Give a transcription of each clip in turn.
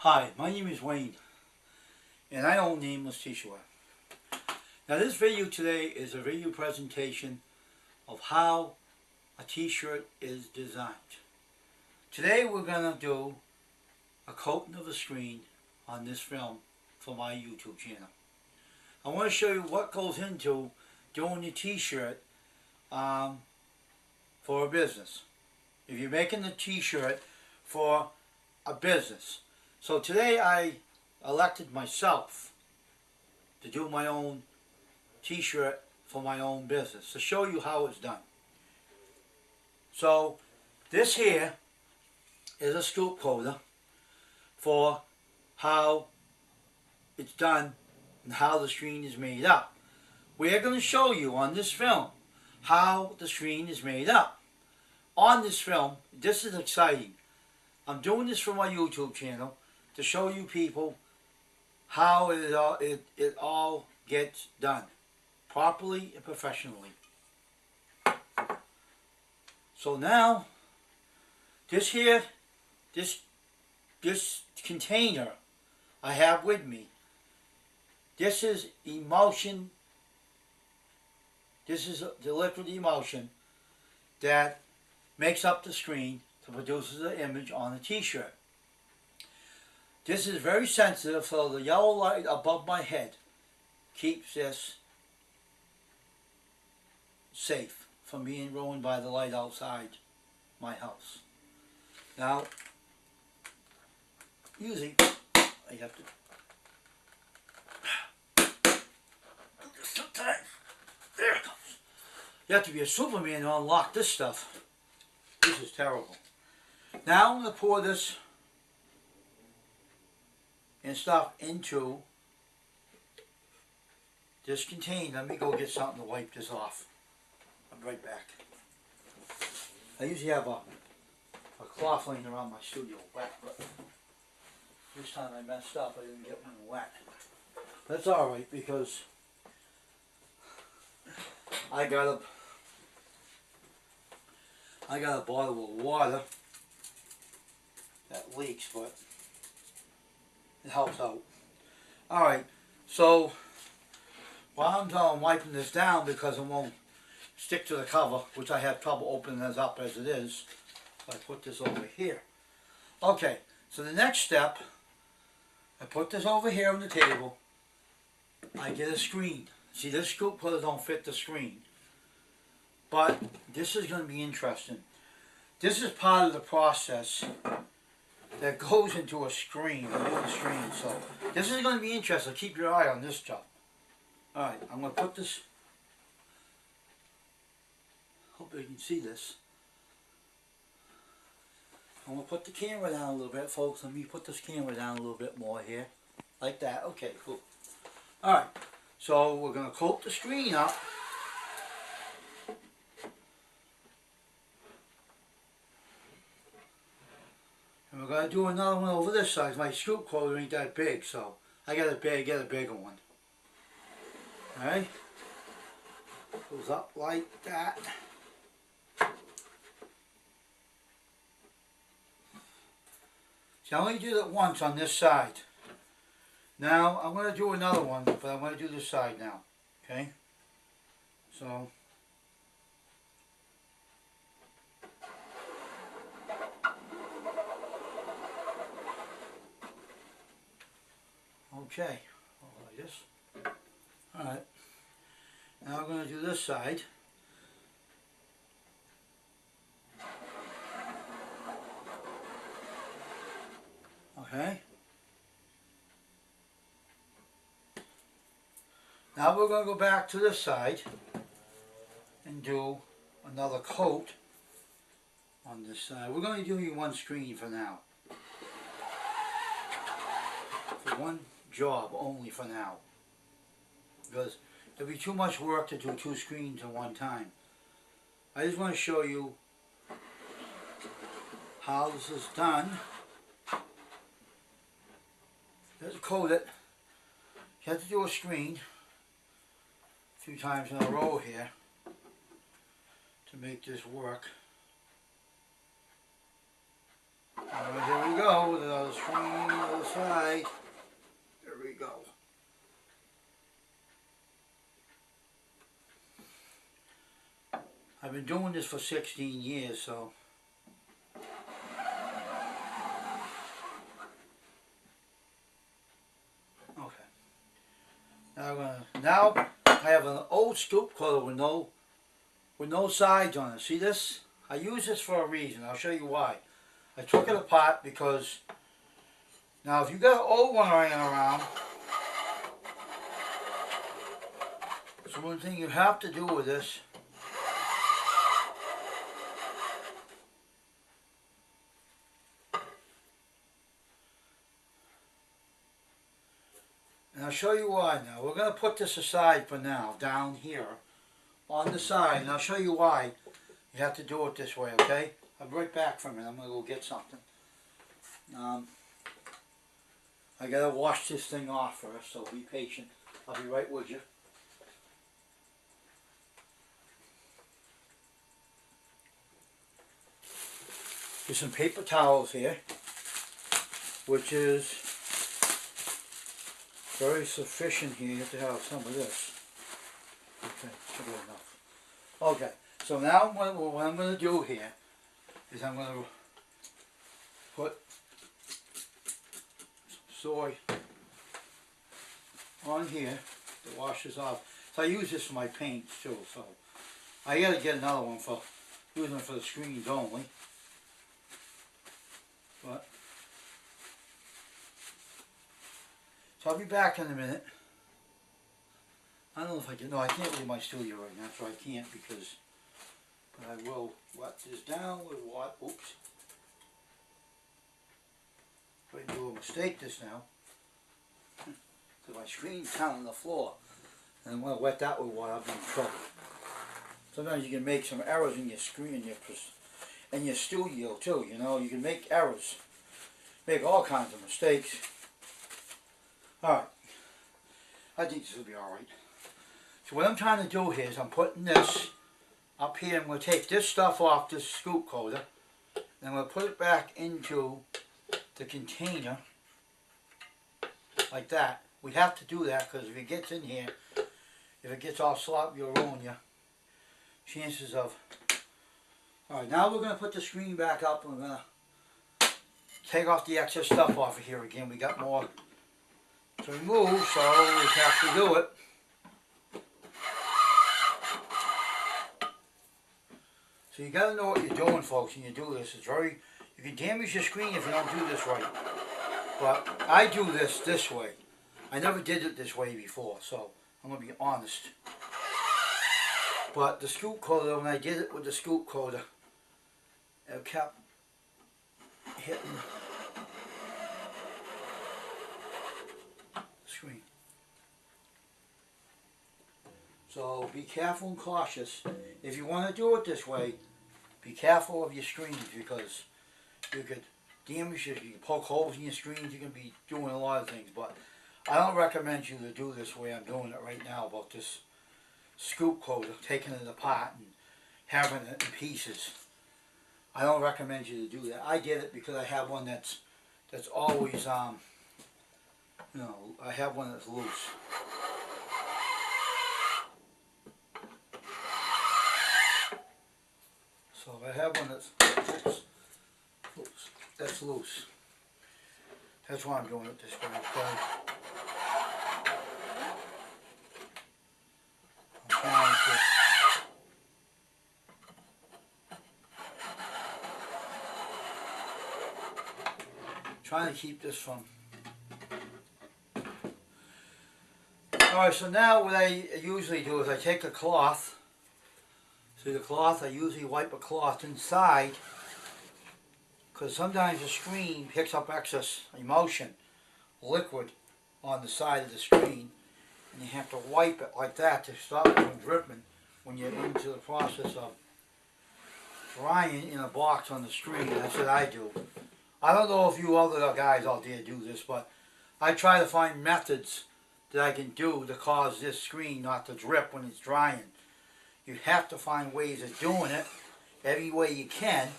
Hi, my name is Wayne, and I own Nameless T-shirt. Now this video today is a video presentation of how a t-shirt is designed. Today we're going to do a coating of the screen on this film for my YouTube channel. I want to show you what goes into doing a t-shirt for a business. If you're making a t-shirt for a business. So today I elected myself to do my own t-shirt for my own business to show you how it's done. So this here is a scoop coater for how it's done and how the screen is made up. We're going to show you on this film how the screen is made up. On this film, this is exciting. I'm doing this for my YouTube channel to show you people how it all gets done properly and professionally. So now this container I have with me, this is emulsion. This is the liquid emulsion that makes up the screen to produce the image on a t-shirt. This is very sensitive, so the yellow light above my head keeps this safe from being ruined by the light outside my house. Now, usually I have to sometimes there it comes. You have to be a Superman to unlock this stuff. This is terrible. Now I'm going to pour this and stuff into this container. Let me go get something to wipe this off. I'll be right back. I usually have a cloth laying around my studio wet, but this time I messed up. I didn't get one wet. That's alright because I got a bottle of water that leaks, but it helps out. Alright, so while I'm done wiping this down because it won't stick to the cover, which I have trouble opening this up as it is, so I put this over here. Okay, so the next step, I put this over here on the table. I get a screen. See, this scoop puller don't fit the screen. But this is going to be interesting. This is part of the process that goes into a screen, so this is going to be interesting. Keep your eye on this job. Alright, I'm going to put this, hope you can see this. I'm going to put the camera down a little bit, folks. Let me put this camera down a little bit more here. Like that. Okay, cool. Alright, so we're going to coat the screen up. And we're going to do another one over this side. My scoop coater ain't that big, so I got to get a bigger one. Alright? Goes up like that. See, I only did it once on this side. Now, I'm going to do another one, but I'm going to do this side now. Okay? So, okay, like this. Alright, now we're going to do this side. Okay. Now we're going to go back to this side and do another coat on this side. We're going to do one screen for now. For one job only for now, because there'll be too much work to do two screens at one time. I just want to show you how this is done. Let's coat it. You have to do a screen a few times in a row here to make this work. Alright, here we go with another screen on the other side. There we go. I've been doing this for 16 years, so. Okay. Now I have an old scoop cover with no sides on it. See this? I use this for a reason. I'll show you why. I took it apart because now if you got an old one lying around, so one thing you have to do with this, and I'll show you why now. We're going to put this aside for now, down here on the side, and I'll show you why you have to do it this way, okay? I'll be right back from it. I'm going to go get something. I got to wash this thing off first, so be patient. I'll be right with you. There's some paper towels here, which is very sufficient here. You have to have some of this. Okay, should be enough. Okay, so now what I'm going to do here is I'm going to put soy on here to wash this off. So I use this for my paints too, so I got to get another one for using it for the screens only. But so I'll be back in a minute. I don't know if I can. No, I can't leave my studio right now, so I can't because. But I will wet this down with what? Oops. If I do a mistake this now, because my screen's down on the floor, and I'm going to wet that with water, I'll be in trouble. Sometimes you can make some errors in your screen, in your studio too. You know, you can make errors, make all kinds of mistakes. All right, I think this will be all right. So what I'm trying to do here is I'm putting this up here. I'm going to take this stuff off this scoop coater, and I'm going to put it back into the container like that. We have to do that because if it gets in here, if it gets all sloppy, you'll ruin your chances of. Alright, now we're going to put the screen back up and we're going to take off the excess stuff off of here again. We got more to remove, so we have to do it. So you got to know what you're doing, folks, when you do this. It's very, you can damage your screen if you don't do this right. But I do this way. I never did it this way before, so I'm going to be honest. But the scoop coater, when I did it with the scoop coater, it kept hitting the screen. So be careful and cautious. If you want to do it this way, be careful of your screens because you could damage it, you can poke holes in your screens, you can be doing a lot of things. But I don't recommend you to do this way I'm doing it right now about this scoop coater, taking it apart and having it in pieces. I don't recommend you to do that. I did it because I have one that's always you know, I have one that's loose. So I have one that's loose. That's why I'm doing it this way. I'm trying to keep this from. Alright, so now what I usually do is I take a cloth. See the cloth, I usually wipe a cloth inside because sometimes the screen picks up excess emulsion, liquid on the side of the screen, and you have to wipe it like that to stop it from dripping when you're into the process of drying in a box on the screen. That's what I do. I don't know if you other guys out there do this, but I try to find methods that I can do to cause this screen not to drip when it's drying. You have to find ways of doing it every way you can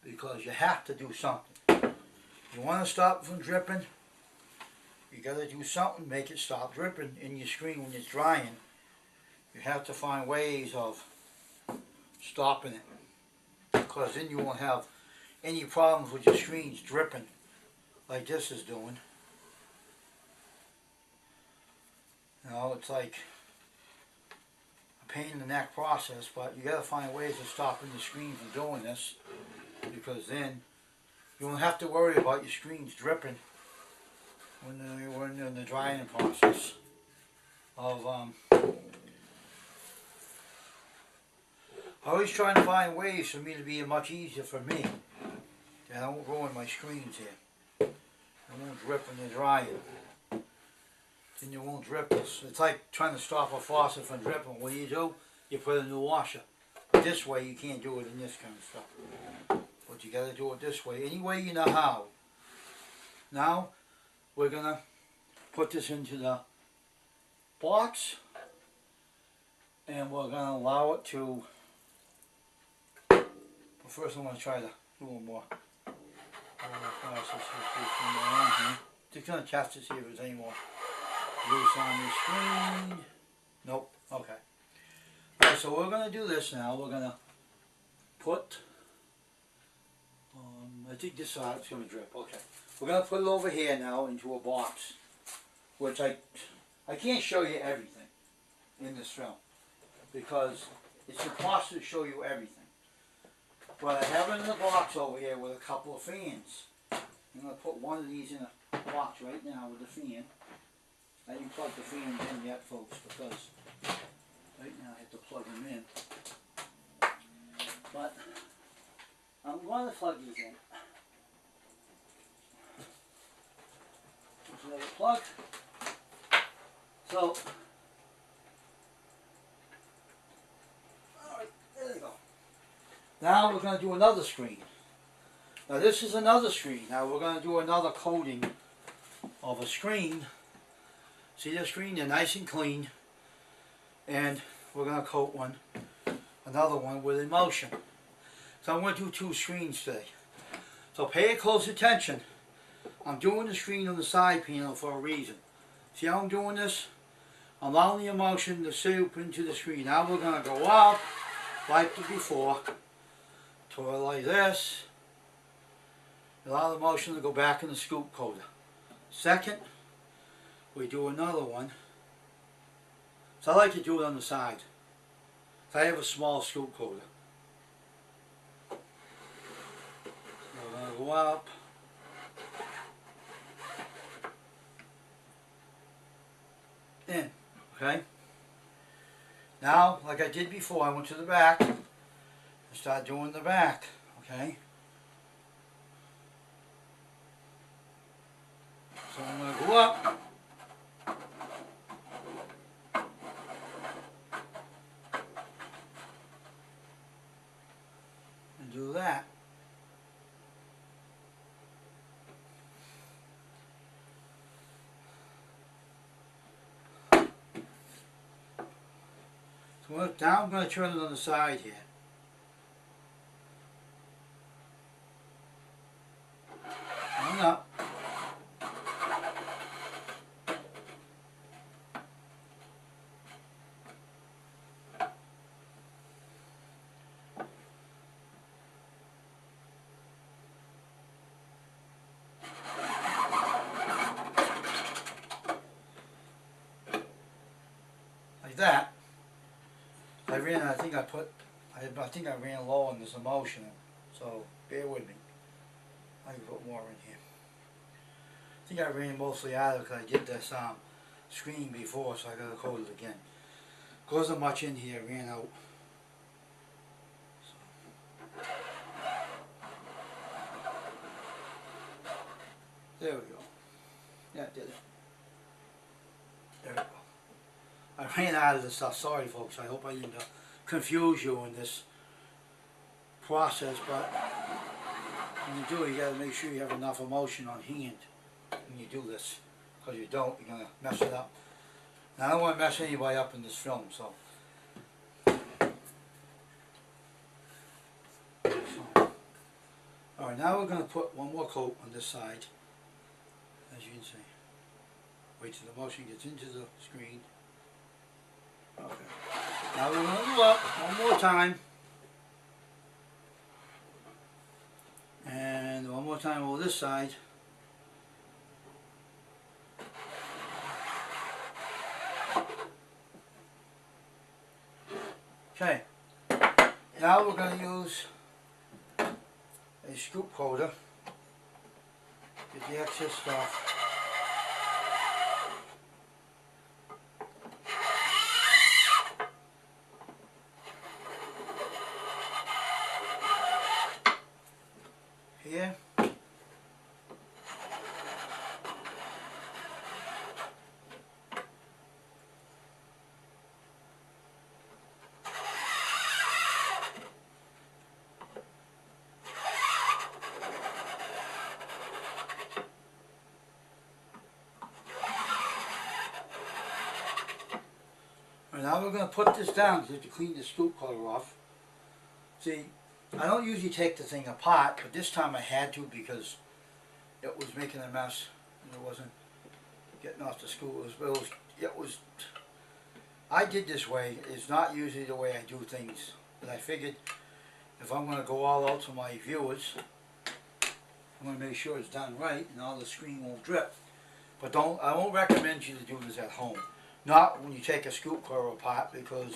because you have to do something. You want to stop it from dripping, you got to do something, make it stop dripping in your screen when it's drying. You have to find ways of stopping it, because then you won't have any problems with your screens dripping like this is doing. You know, it's like a pain in the neck process, but you got to find ways of stopping the screen from doing this, because then you won't have to worry about your screens dripping when in the drying process of I always try to find ways for me to be much easier for me, and I won't ruin my screens here. I won't drip when they're drying. Then you won't drip this. It's like trying to stop a faucet from dripping. What do? You put a new washer. But this way you can't do it in this kind of stuff. But you got to do it this way. Any way you know how. Now we're going to put this into the box, and we're going to allow it to, but first I'm going to try to do a little more process here. Just going to test to see if there's any more loose on your screen. Nope. Okay. Alright, so we're going to do this now. We're going to put, I think this side's going to drip. Okay. We're going to put it over here now into a box, which I can't show you everything in this film, because it's impossible to show you everything. But I have it in the box over here with a couple of fans. I'm going to put one of these in a box right now with a fan. I didn't plug the fans in yet, folks, because right now I have to plug them in. But I'm going to plug these in. There's another plug. So, alright, there they go. Now we're going to do another screen. Now this is another screen. Now we're going to do another coating of a screen. See the screen? They're nice and clean. And we're going to coat another one with emulsion. So I'm going to do two screens today. So pay close attention. I'm doing the screen on the side panel for a reason. See how I'm doing this? I'm allowing the emulsion to seep into the screen. Now we're going to go up like before. To it like this. Allow the emulsion to go back in the scoop coater. Second, we do another one. So I like to do it on the side. So I have a small scoop coater. So we're going to go up. In. Okay? Now, like I did before, I went to the back and start doing the back. Okay? So I'm going to go up. And do that. So now I'm going to turn it on the side here. And up. Like that. I think I ran low on this emulsion, so bear with me. I can put more in here. I think I ran mostly out of it because I did this screen before, so I got to coat it again. Wasn't much in here, ran out. So. There we go. That did it. There we go. I ran out of this stuff. Sorry folks, I hope I didn't confuse you in this process, but when you do it, you got to make sure you have enough emulsion on hand when you do this, because you don't, you're going to mess it up. Now I don't want to mess anybody up in this film, so. Alright, now we're going to put one more coat on this side, as you can see. Wait till the motion gets into the screen. Okay. Now we're going to do up one more time. And one more time over this side. Okay. Now we're going to use a scoop coater. Get the excess stuff. Here. And now we're going to put this down to clean the scoop coater off. See, I don't usually take the thing apart, but this time I had to because it was making a mess and it wasn't getting off the screw. I did this way. It's not usually the way I do things, but I figured if I'm going to go all out to my viewers, I'm going to make sure it's done right and all the screen won't drip. But I won't recommend you to do this at home. Not when you take a scoop cover apart, because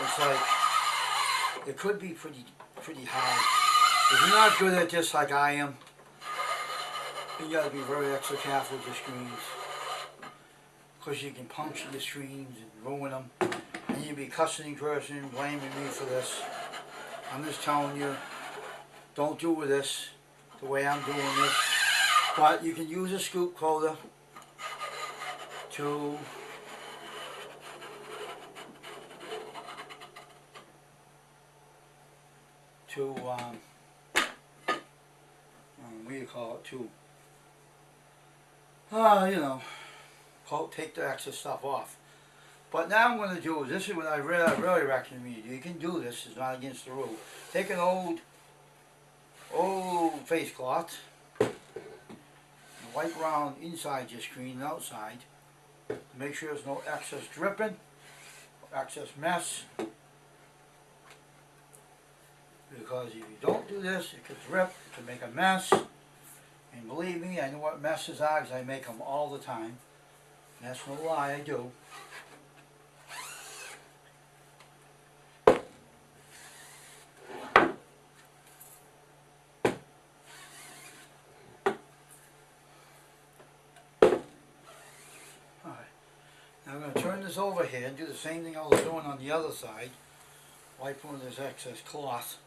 it's like, it could be pretty hard. If you're not good at this like I am, you got to be very extra careful with your screens, because you can puncture your screens and ruin them, and you'll be cussing and cursing, blaming me for this. I'm just telling you, don't do this the way I'm doing this. But you can use a scoop coater to what do you call it, you know, take the extra stuff off. But now I'm going to do, this is what I really recommend you do. You can do this, it's not against the rule. Take an old face cloth and wipe around inside your screen and outside. Make sure there's no excess dripping, excess mess. Because if you don't do this, it could drip, it could make a mess. And believe me, I know what messes are because I make them all the time. And that's no lie, I do. Alright, now I'm going to turn this over here and do the same thing I was doing on the other side. Wipe over this excess cloth.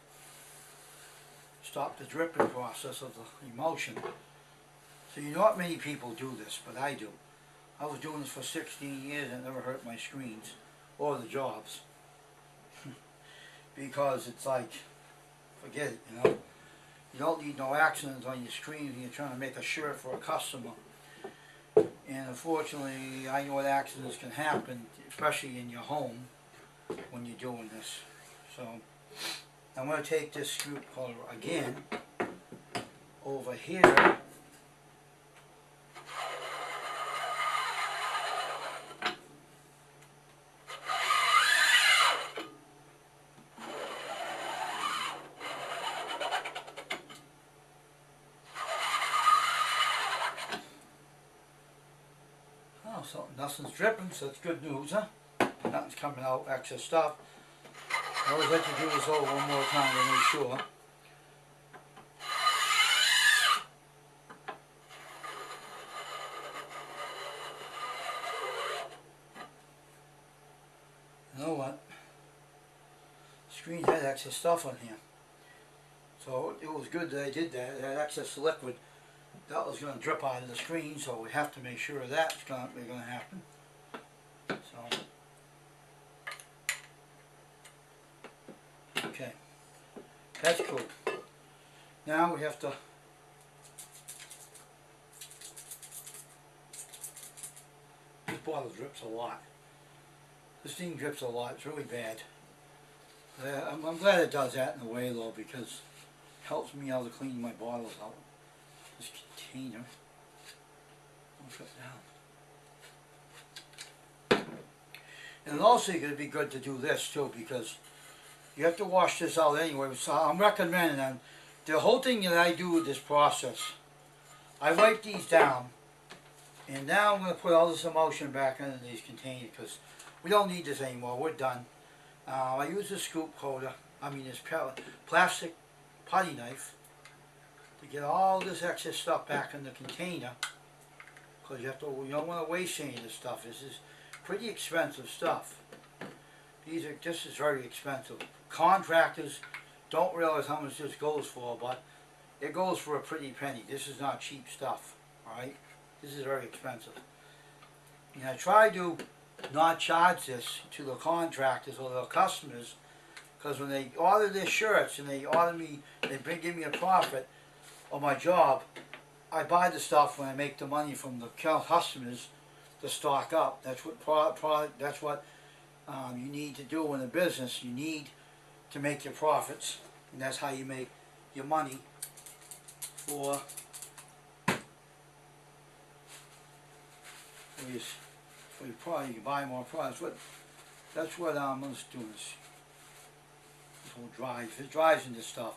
Stop the dripping process of the emulsion. So you know not many people do this, but I do. I was doing this for 16 years and it never hurt my screens or the jobs. Because it's like, forget it, you know. You don't need no accidents on your screen when you're trying to make a shirt for a customer. And unfortunately, I know what accidents can happen, especially in your home, when you're doing this. So I'm going to take this scoop coater again over here. Oh, so nothing's dripping, so it's good news, huh? Nothing's coming out, excess stuff. I always like to do this over one more time to make sure. You know what? The screen had excess stuff on here. So it was good that I did that. It had excess liquid. That was going to drip out of the screen, so we have to make sure that's going to happen. So. Okay, that's cool. Now we have to this bottle drips a lot. This thing drips a lot. It's really bad. I'm glad it does that in a way though, because Helps me out to clean my bottles out. This container. I'll put it down. And also going to be good to do this too, because you have to wash this out anyway. So I'm recommending them. The whole thing that I do with this process, I wipe these down, and now I'm going to put all this emulsion back into these containers because we don't need this anymore. We're done. I use a scoop holder. This plastic putty knife to get all this excess stuff back in the container, because you don't want to waste any of this stuff. This is pretty expensive stuff. This is very expensive. Contractors don't realize how much this goes for, but it goes for a pretty penny. This is not cheap stuff, alright? This is very expensive. And I try to not charge this to the contractors or the customers, because when they order their shirts and they give me a profit on my job, I buy the stuff when I make the money from the customers to stock up. That's what you need to do in a business. You need to make your profits, and that's how you make your money for your product. You can buy more products. That's what let's do this. This will dry. If it dries into stuff,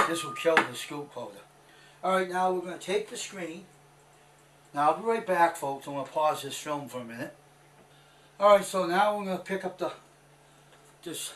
this will kill the scoop holder. Alright, now we're going to take the screen. Now I'll be right back, folks. I'm going to pause this film for a minute. Alright, so now we're going to pick up this